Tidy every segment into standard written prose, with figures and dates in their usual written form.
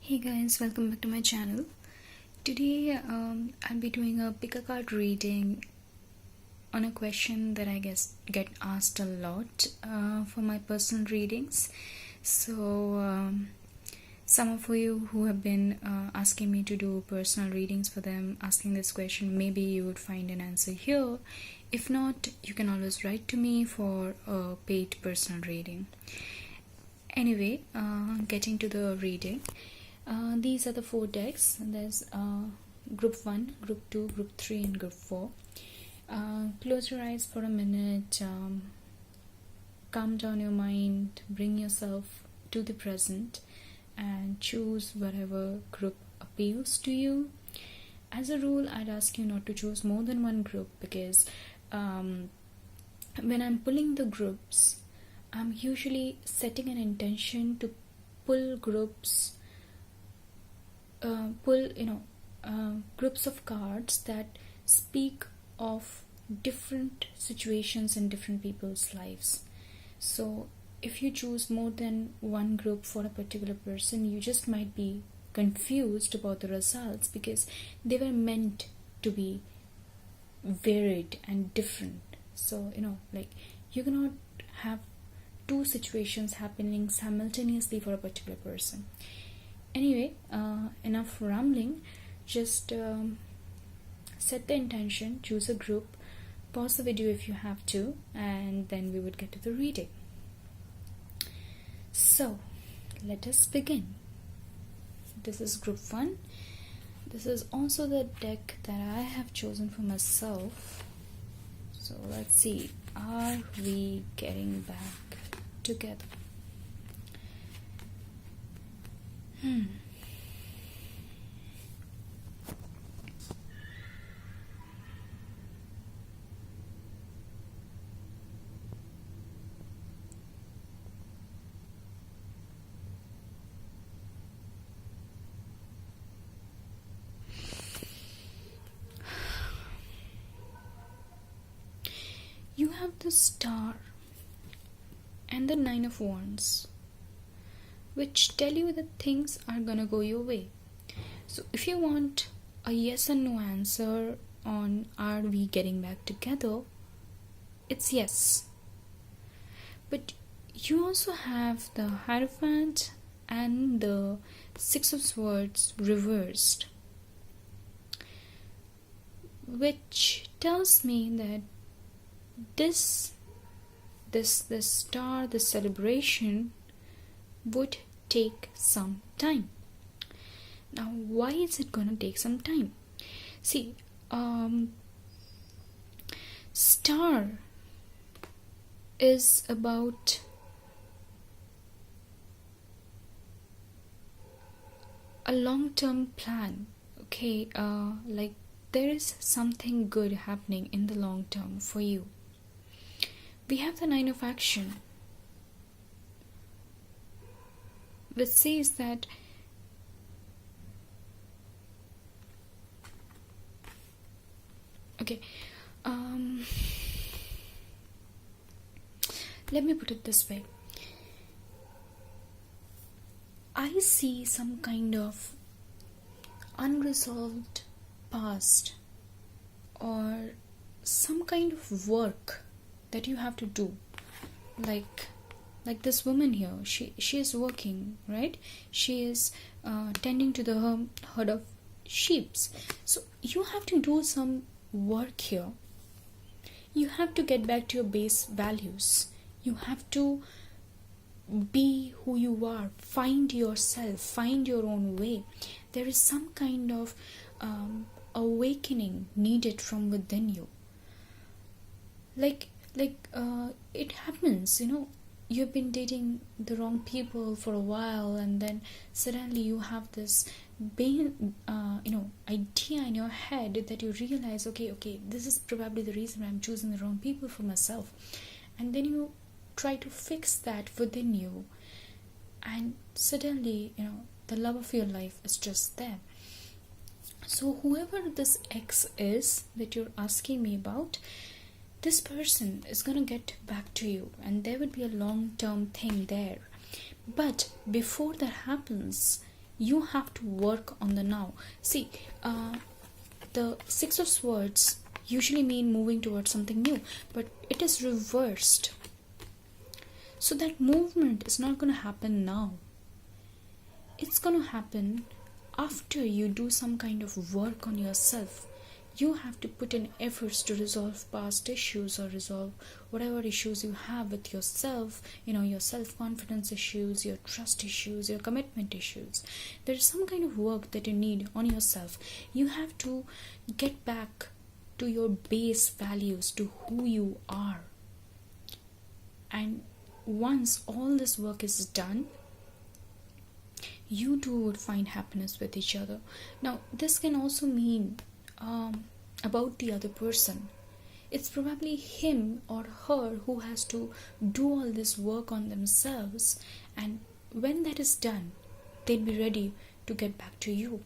Hey guys, welcome back to my channel. Today I'll be doing a pick a card reading on a question that I guess get asked a lot for my personal readings. So some of you who have been asking me to do personal readings for them, asking this question, maybe you would find an answer here. If not, you can always write to me for a paid personal reading. Anyway, getting to the reading. These are the 4 decks. There's group 1, group 2, group 3 and group 4. Close your eyes for a minute, calm down your mind, bring yourself to the present and choose whatever group appeals to you. As a rule, I'd ask you not to choose more than one group because when I'm pulling the groups, I'm usually setting an intention to pull groups groups of cards that speak of different situations in different people's lives. So if you choose more than one group for a particular person, you just might be confused about the results because they were meant to be varied and different. So you cannot have 2 situations happening simultaneously for a particular person. Anyway, enough rambling. Just set the intention, choose a group, pause the video if you have to, and then we would get to the reading. So let us begin. This is group 1. This is also the deck that I have chosen for myself. So let's see, are we getting back together? You have the Star and the 9 of Wands, which tell you that things are gonna go your way. So if you want a yes or no answer on are we getting back together, it's yes. But you also have the Hierophant and the 6 of Swords reversed, which tells me that this star, this celebration would take some time. Now, why is it gonna take some time? See, Star is about a long-term plan. Okay, like there is something good happening in the long term for you. We have the 9 of Action, which says that let me put it this way. I see some kind of unresolved past or some kind of work that you have to do, like this woman here. She is working, right? She is tending to the herd of sheep. So you have to do some work here. You have to get back to your base values. You have to be who you are, find yourself, find your own way. There is some kind of awakening needed from within you. It happens, you've been dating the wrong people for a while, and then suddenly you have this idea in your head that you realize, okay, this is probably the reason I'm choosing the wrong people for myself. And then you try to fix that within you, and suddenly, the love of your life is just there. So whoever this ex is that you're asking me about, this person is gonna get back to you, and there would be a long-term thing there. But before that happens, You have to work on the now. See, the Six of Swords usually mean moving towards something new, but it is reversed. So that movement is not going to happen now. It's going to happen after you do some kind of work on yourself. You have to put in efforts to resolve past issues or resolve whatever issues you have with yourself, your self-confidence issues, your trust issues, your commitment issues. There is some kind of work that you need on yourself. You have to get back to your base values, to who you are. And once all this work is done, you two would find happiness with each other. Now, this can also mean about the other person. It's probably him or her who has to do all this work on themselves, and when that is done, they'd be ready to get back to you.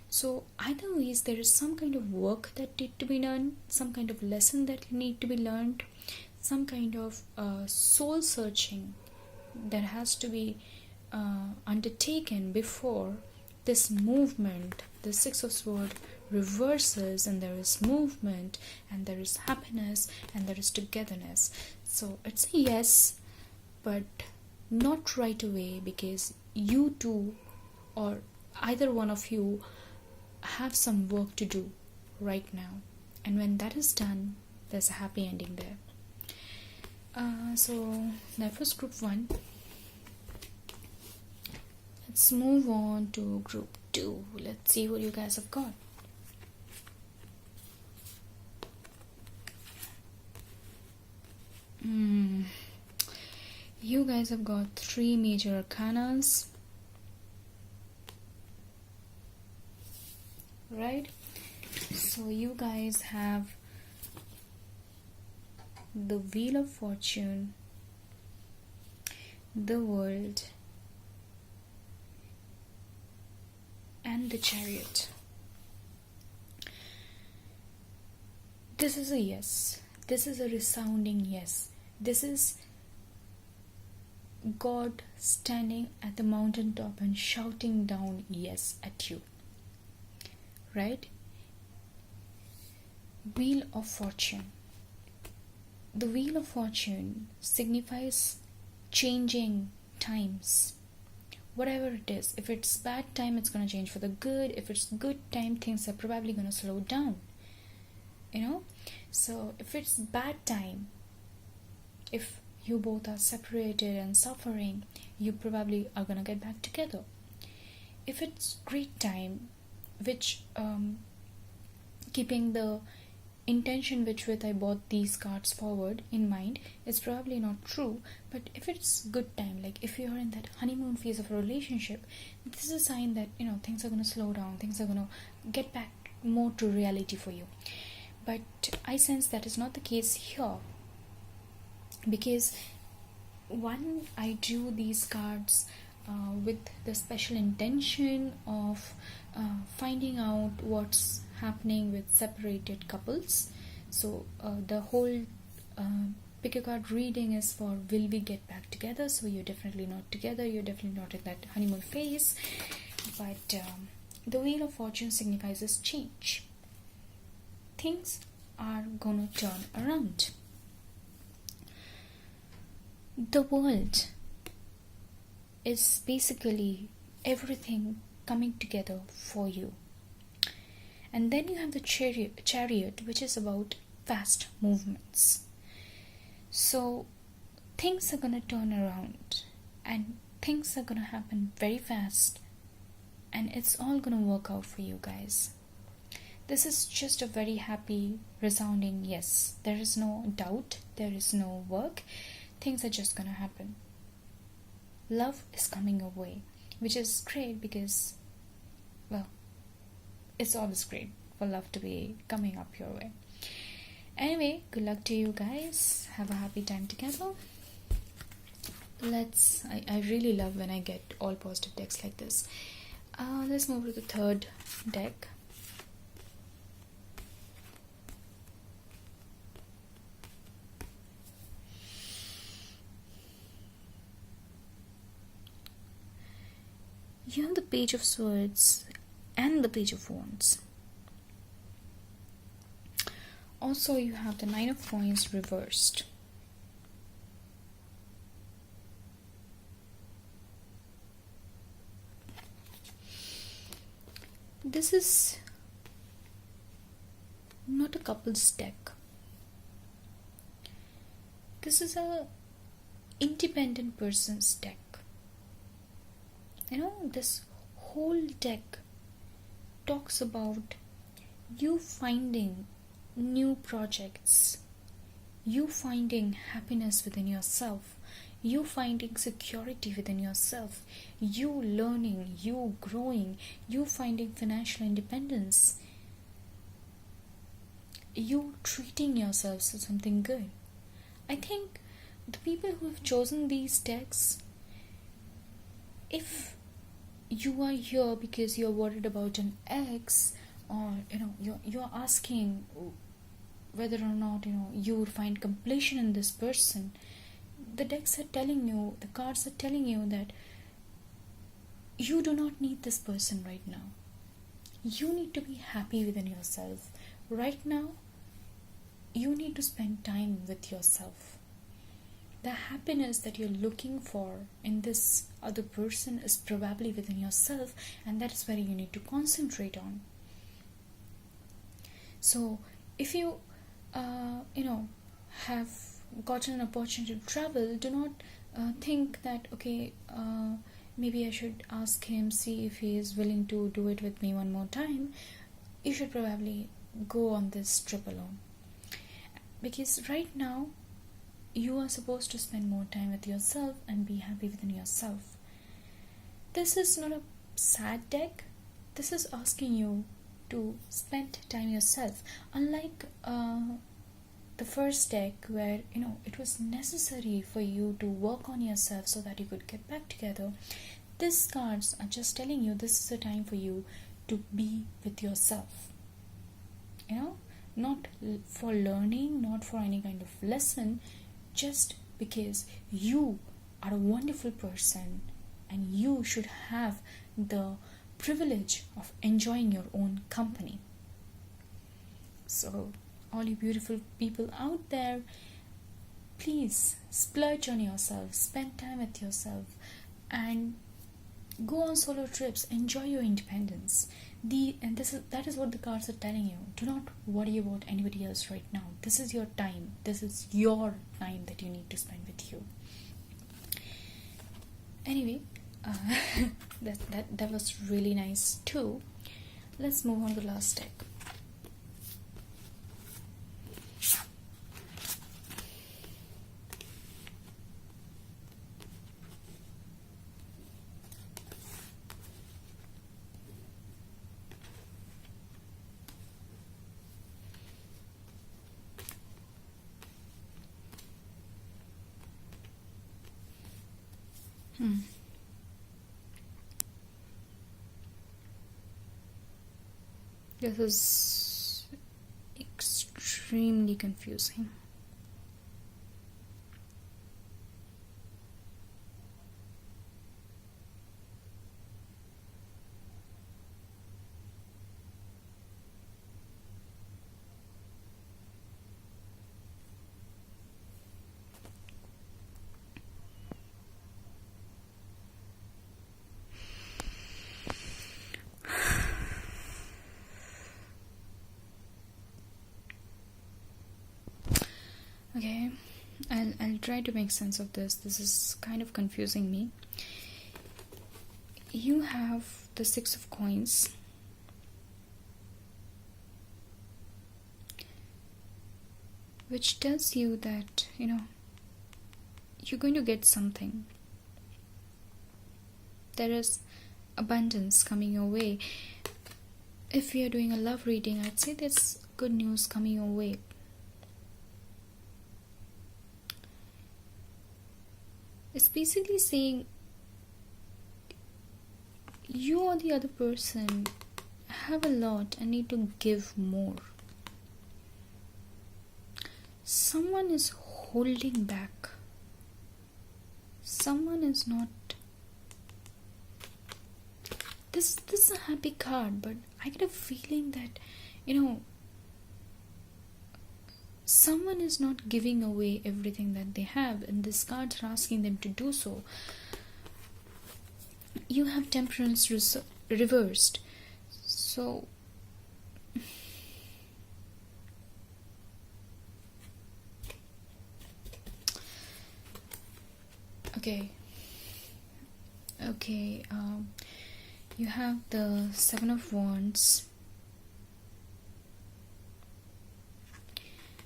So either ways, there is some kind of work that need to be done, some kind of lesson that need to be learned, some kind of soul searching that has to be undertaken before this movement, the Six of Swords, reverses, and there is movement, and there is happiness, and there is togetherness. So it's a yes, but not right away, because you two or either one of you have some work to do right now, and when that is done, there's a happy ending there. So that was group 1. Let's move on to group 2. Let's see what you guys have got. You guys have got 3 major arcanas, right? So you guys have the Wheel of Fortune, the World, and the Chariot. This is a yes. This is a resounding yes. This is God standing at the mountaintop and shouting down yes at you. Right? Wheel of Fortune. The Wheel of Fortune signifies changing times. Whatever it is. If it's bad time, it's going to change for the good. If it's good time, things are probably going to slow down. So if it's bad time, if you both are separated and suffering, you probably are going to get back together. If it's great time, which keeping the intention which with I bought these cards forward in mind, is probably not true. But if it's good time, like if you're in that honeymoon phase of a relationship, this is a sign that things are going to slow down, things are going to get back more to reality for you. But I sense that is not the case here, because one, I drew these cards with the special intention of finding out what's happening with separated couples. So the whole pick a card reading is for will we get back together. So you're definitely not together, you're definitely not in that honeymoon phase. But the Wheel of Fortune signifies change. Things are gonna turn around. The World is basically everything coming together for you. And then you have the chariot, which is about fast movements. So things are going to turn around, and things are going to happen very fast, and it's all going to work out for you guys. This is just a very happy, resounding yes. There is no doubt, there is no work. Things are just going to happen. Love is coming away, which is great because, well, it's always great for love to be coming up your way. Anyway, good luck to you guys. Have a happy time together. I really love when I get all positive decks like this. Let's move to the third deck. You have the Page of Swords and the Page of Wands. Also, you have the Nine of Coins reversed. This is not a couple's deck. This is a independent person's deck. This whole deck talks about you finding new projects, you finding happiness within yourself, you finding security within yourself, you learning, you growing, you finding financial independence, you treating yourselves to something good. I think the people who have chosen these decks, if you are here because you're worried about an ex, or you're asking whether or not you would find completion in this person, the decks are telling you, the cards are telling you that you do not need this person right now. You need to be happy within yourself right now. You need to spend time with yourself. The happiness that you're looking for in this other person is probably within yourself, and that is where you need to concentrate on. So if you have gotten an opportunity to travel, do not think that maybe I should ask him, see if he is willing to do it with me one more time. You should probably go on this trip alone, because right now you are supposed to spend more time with yourself and be happy within yourself. This is not a sad deck. This is asking you to spend time yourself. Unlike the first deck, where it was necessary for you to work on yourself so that you could get back together, these cards are just telling you this is a time for you to be with yourself. Not for learning, not for any kind of lesson, just because you are a wonderful person and you should have the privilege of enjoying your own company. So all you beautiful people out there, please splurge on yourself, spend time with yourself, and go on solo trips, enjoy your independence. That is what the cards are telling you. Do not worry about anybody else right now. This is your time. This is your time that you need to spend with you. Anyway, that was really nice too. Let's move on to the last deck. This is extremely confusing. Okay, I'll try to make sense of this. This is kind of confusing me. You have the Six of Coins, which tells you that you're going to get something. There is abundance coming your way. If we are doing a love reading, I'd say there's good news coming your way. It's basically saying you or the other person have a lot and need to give more. Someone is holding back. Someone is not this is a happy card, but I get a feeling that someone is not giving away everything that they have, and this cards are asking them to do so. You have temperance reversed, so okay, you have the Seven of Wands,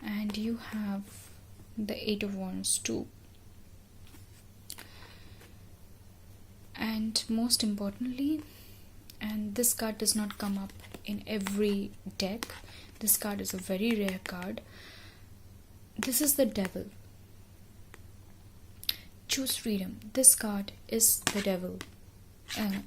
and you have the Eight of Wands too. And most importantly, and this card does not come up in every deck, this card is a very rare card. This is the Devil. Choose freedom. This card is the Devil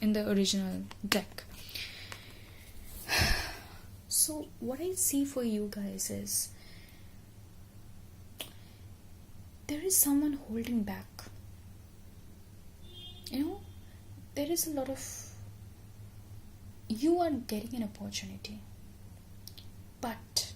in the original deck. So what I see for you guys is there is someone holding back. There is a lot of, you are getting an opportunity, but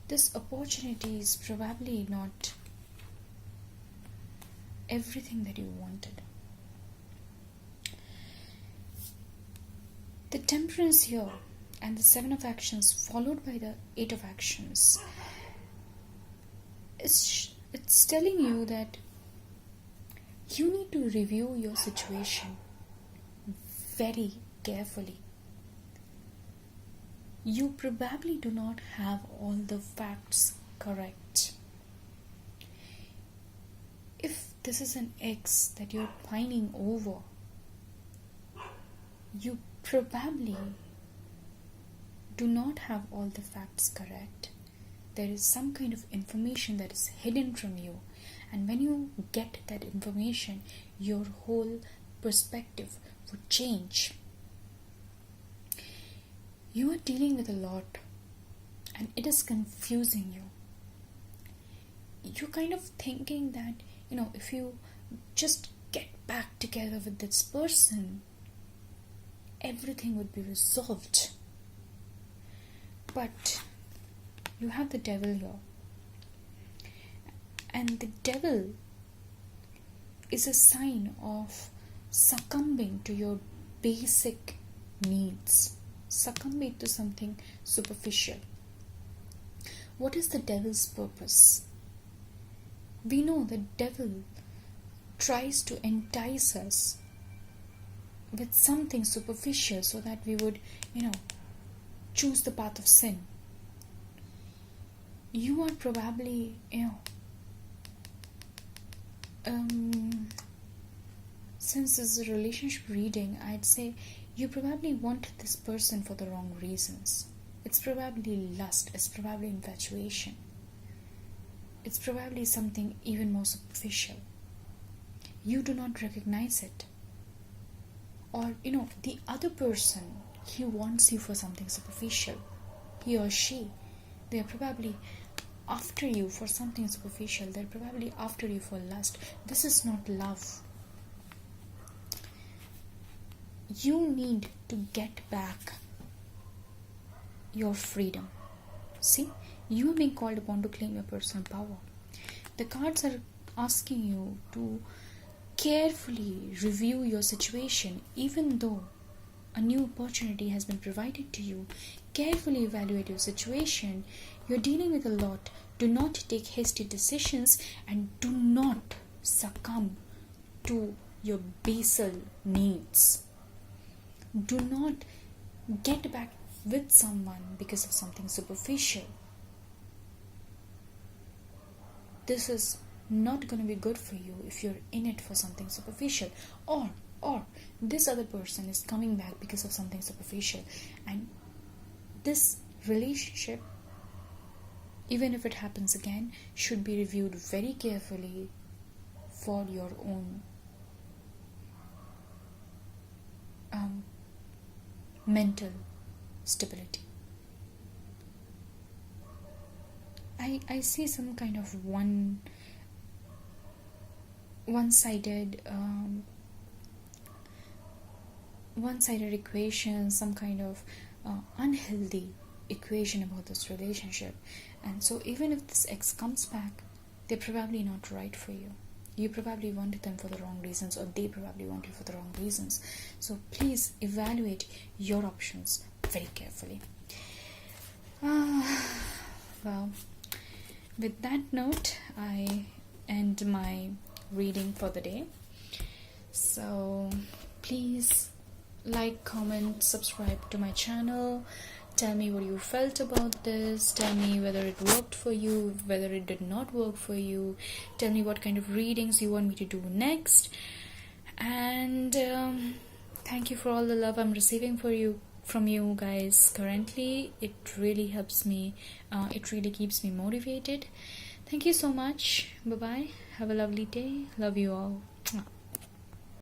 this opportunity is probably not everything that you wanted. The Temperance here and the Seven of Actions followed by the Eight of Actions, it's telling you that you need to review your situation very carefully. You probably do not have all the facts correct. If this is an ex that you're pining over, you probably do not have all the facts correct. There is some kind of information that is hidden from you, and when you get that information, your whole perspective would change. You are dealing with a lot, and it is confusing you. You're kind of thinking that, if you just get back together with this person, everything would be resolved. But you have the Devil here. And the Devil is a sign of succumbing to your basic needs, succumbing to something superficial. What is the Devil's purpose? We know the Devil tries to entice us with something superficial so that we would, choose the path of sin. You are probably, since this is a relationship reading, I'd say you probably want this person for the wrong reasons. It's probably lust, it's probably infatuation. It's probably something even more superficial. You do not recognize it. Or, the other person, he wants you for something superficial. He or she, they are probably after you for something superficial. They're probably after you for lust. This is not love. You need to get back your freedom. See, you are being called upon to claim your personal power. The cards are asking you to carefully review your situation. Even though a new opportunity has been provided to you, carefully evaluate your situation. You're dealing with a lot. Do not take hasty decisions, and do not succumb to your basal needs. Do not get back with someone because of something superficial. This is not going to be good for you if you're in it for something superficial, or this other person is coming back because of something superficial, and this relationship, even if it happens again, should be reviewed very carefully for your own mental stability. I see some kind of one-sided one-sided equation, some kind of unhealthy equation about this relationship. And so even if this ex comes back, they're probably not right for you. You probably wanted them for the wrong reasons, or they probably wanted for the wrong reasons. So please evaluate your options very carefully. Well, with that note, I end my reading for the day. So please like, comment, subscribe to my channel. Tell me what you felt about this. Tell me whether it worked for you, whether it did not work for you. Tell me what kind of readings you want me to do next. And thank you for all the love I'm receiving from you guys currently. It really helps me. It really keeps me motivated. Thank you so much. Bye bye. Have a lovely day. Love you all.